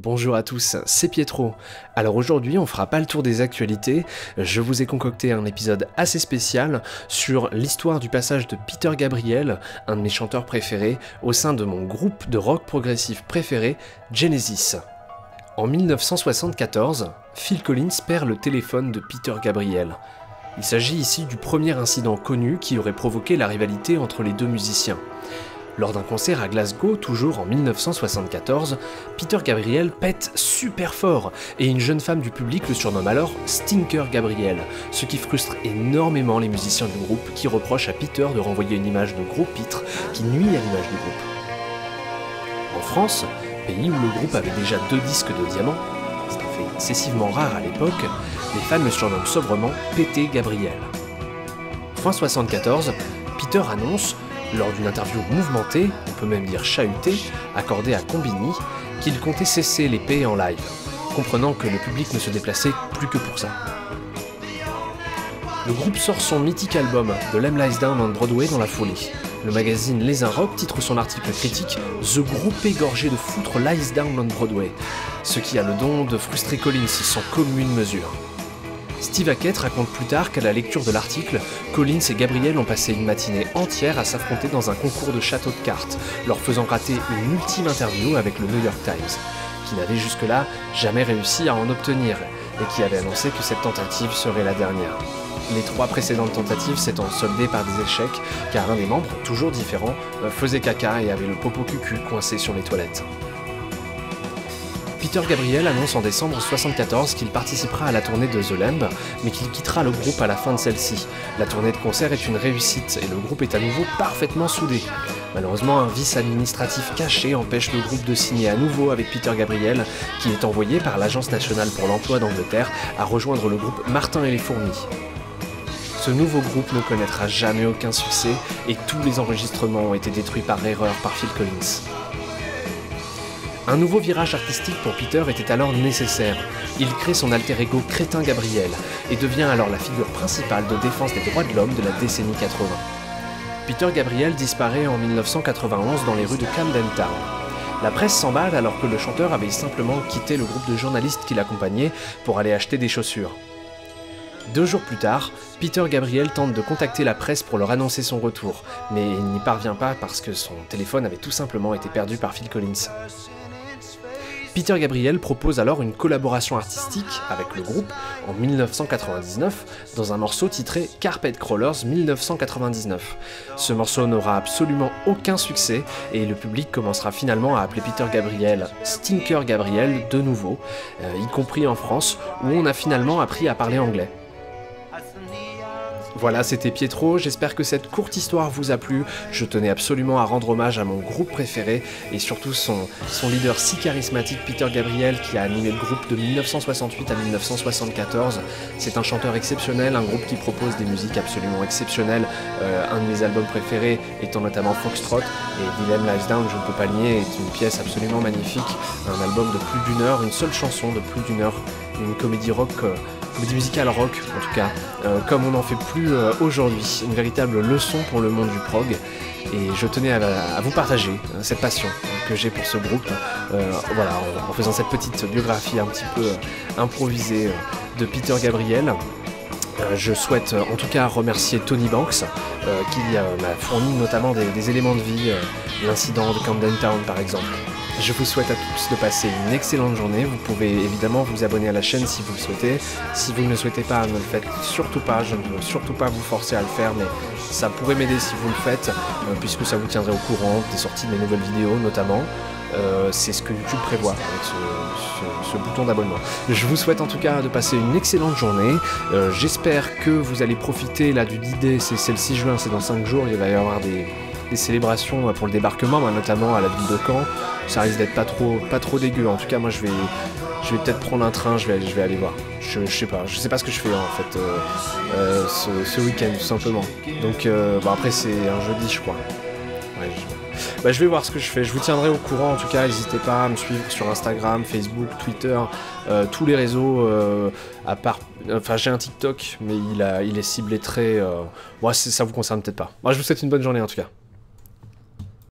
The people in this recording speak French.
Bonjour à tous, c'est Pietro. Alors aujourd'hui on fera pas le tour des actualités, je vous ai concocté un épisode assez spécial sur l'histoire du passage de Peter Gabriel, un de mes chanteurs préférés, au sein de mon groupe de rock progressif préféré, Genesis. En 1974, Phil Collins perd le téléphone de Peter Gabriel. Il s'agit ici du premier incident connu qui aurait provoqué la rivalité entre les deux musiciens. Lors d'un concert à Glasgow, toujours en 1974, Peter Gabriel pète super fort et une jeune femme du public le surnomme alors Stinker Gabriel, ce qui frustre énormément les musiciens du groupe qui reprochent à Peter de renvoyer une image de gros pitre qui nuit à l'image du groupe. En France, pays où le groupe avait déjà 2 disques de diamant, c'est un fait excessivement rare à l'époque, les fans le surnomment sobrement Pété Gabriel. Fin 74, Peter annonce, lors d'une interview mouvementée, on peut même dire chahutée, accordée à Combini, qu'il comptait cesser les paix en live, comprenant que le public ne se déplaçait plus que pour ça. Le groupe sort son mythique album The Lamb Lies Down on Broadway dans la foulée. Le magazine Les Un Rock titre son article critique The groupe égorgé de foutre lies down on Broadway, ce qui a le don de frustrer Collins sans commune mesure. Steve Hackett raconte plus tard qu'à la lecture de l'article, Collins et Gabriel ont passé une matinée entière à s'affronter dans un concours de château de cartes, leur faisant rater une ultime interview avec le New York Times, qui n'avait jusque-là jamais réussi à en obtenir, et qui avait annoncé que cette tentative serait la dernière. Les 3 précédentes tentatives s'étant soldées par des échecs, car un des membres, toujours différent, faisait caca et avait le popo cucu coincé sur les toilettes. Peter Gabriel annonce en décembre 1974 qu'il participera à la tournée de The Lamb, mais qu'il quittera le groupe à la fin de celle-ci. La tournée de concert est une réussite et le groupe est à nouveau parfaitement soudé. Malheureusement, un vice administratif caché empêche le groupe de signer à nouveau avec Peter Gabriel, qui est envoyé par l'Agence nationale pour l'emploi d'Angleterre à rejoindre le groupe Martin et les Fourmis. Ce nouveau groupe ne connaîtra jamais aucun succès et tous les enregistrements ont été détruits par erreur par Phil Collins. Un nouveau virage artistique pour Peter était alors nécessaire. Il crée son alter ego Crétin Gabriel et devient alors la figure principale de défense des droits de l'homme de la décennie 80. Peter Gabriel disparaît en 1991 dans les rues de Camden Town. La presse s'emballe alors que le chanteur avait simplement quitté le groupe de journalistes qui l'accompagnaient pour aller acheter des chaussures. 2 jours plus tard, Peter Gabriel tente de contacter la presse pour leur annoncer son retour, mais il n'y parvient pas parce que son téléphone avait tout simplement été perdu par Phil Collins. Peter Gabriel propose alors une collaboration artistique avec le groupe en 1999 dans un morceau titré Carpet Crawlers 1999. Ce morceau n'aura absolument aucun succès et le public commencera finalement à appeler Peter Gabriel Stinker Gabriel de nouveau, y compris en France où on a finalement appris à parler anglais. Voilà, c'était Pietro, j'espère que cette courte histoire vous a plu. Je tenais absolument à rendre hommage à mon groupe préféré et surtout son leader si charismatique, Peter Gabriel, qui a animé le groupe de 1968 à 1974. C'est un chanteur exceptionnel, un groupe qui propose des musiques absolument exceptionnelles. Un de mes albums préférés étant notamment Foxtrot, et The Lamb Lies Down, je ne peux pas le nier, est une pièce absolument magnifique. Un album de plus d'1 heure, une seule chanson de plus d'1 heure, une comédie rock, comédie musicale rock en tout cas, comme on n'en fait plus aujourd'hui, une véritable leçon pour le monde du prog, et je tenais à vous partager cette passion que j'ai pour ce groupe, voilà, en faisant cette petite biographie un petit peu improvisée de Peter Gabriel. Je souhaite en tout cas remercier Tony Banks qui m'a fourni notamment des éléments de vie, l'incident de Camden Town par exemple. Je vous souhaite à tous de passer une excellente journée. Vous pouvez évidemment vous abonner à la chaîne si vous le souhaitez. Si vous ne le souhaitez pas, ne le faites surtout pas. Je ne veux surtout pas vous forcer à le faire, mais ça pourrait m'aider si vous le faites, puisque ça vous tiendrait au courant des sorties de mes nouvelles vidéos notamment. C'est ce que YouTube prévoit avec ce bouton d'abonnement. Je vous souhaite en tout cas de passer une excellente journée. J'espère que vous allez profiter là du D-Day, c'est le 6 juin, c'est dans 5 jours, il va y avoir des célébrations pour le débarquement, notamment à la ville de Caen. Ça risque d'être pas trop dégueu. En tout cas, moi je vais peut-être prendre un train, je vais aller voir. Je sais pas ce que je fais en fait ce week-end tout simplement. Donc bon, après c'est un jeudi je crois. Ouais, je vais voir ce que je fais, je vous tiendrai au courant en tout cas, n'hésitez pas à me suivre sur Instagram, Facebook, Twitter, tous les réseaux, à part, enfin j'ai un TikTok, mais il est ciblé très, ça vous concerne peut-être pas. Moi je vous souhaite une bonne journée en tout cas.